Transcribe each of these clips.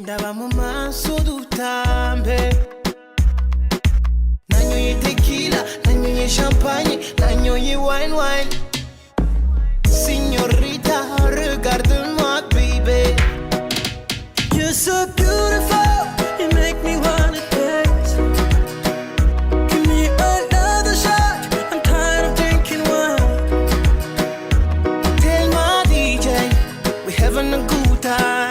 ndaba mu maso dutambe nanyoye tequila nanyoye champagne nanyoye wine Signorita regarde-moi baby You're so beautiful you make me wanna dance Give me another shot I'm tired of drinking wine Tell my DJ we're having a good time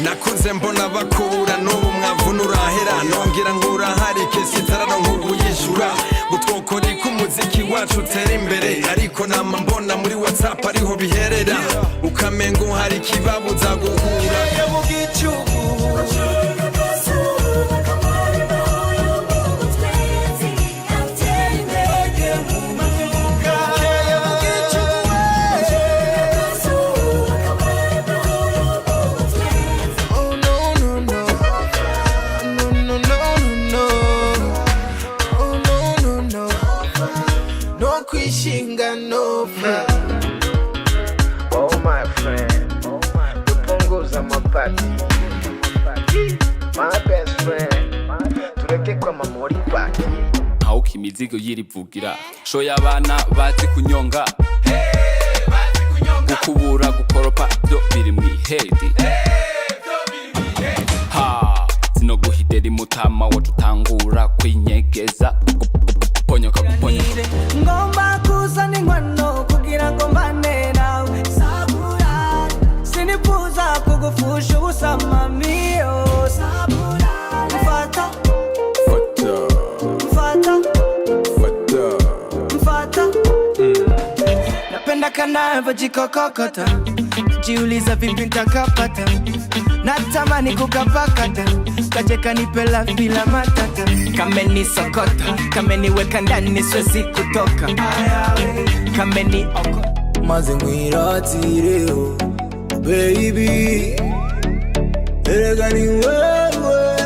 nakuze mbona bakura n'ubu mwavuna urahera nongera ngura hari kesi nzarara nk'ubuyishura gutwokora k'umuziki wacu utera imbere ariko nama mbona muri WhatsApp ariho biherera ukamengo hari kibabuza guhura mu gicuku no friend. Oh my friend, tupunguza mapati. My best friend, tureke kwa mamori paki. Hauki imizigo yirivugira sho y'abana bazi kunyonga gukubura gukoropa byo biri mu ihedi ha zino guhidera imutama wacu utangura kwinyegeza ponyoka ngomba kuzana inkwano kugira ngo mbane nawe sabura sinifuza kugufusha ubusa mamiyo sabura mfata napenda kanava jikokokota jiuliza vipi nitakapata natamani kukapakata kaje kanipela bila matata kameni sokota kameni weka ndani siwezi kutoka kameni oko maze ngwiratire baby erega ni wewe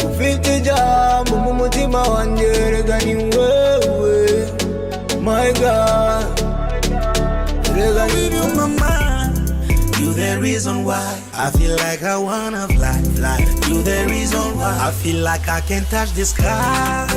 ufite jambo mu mutima wanjye erega ni wewe my god erega ni mama You the reason why I feel like I wanna fly. You the reason why I feel like I can touch the sky.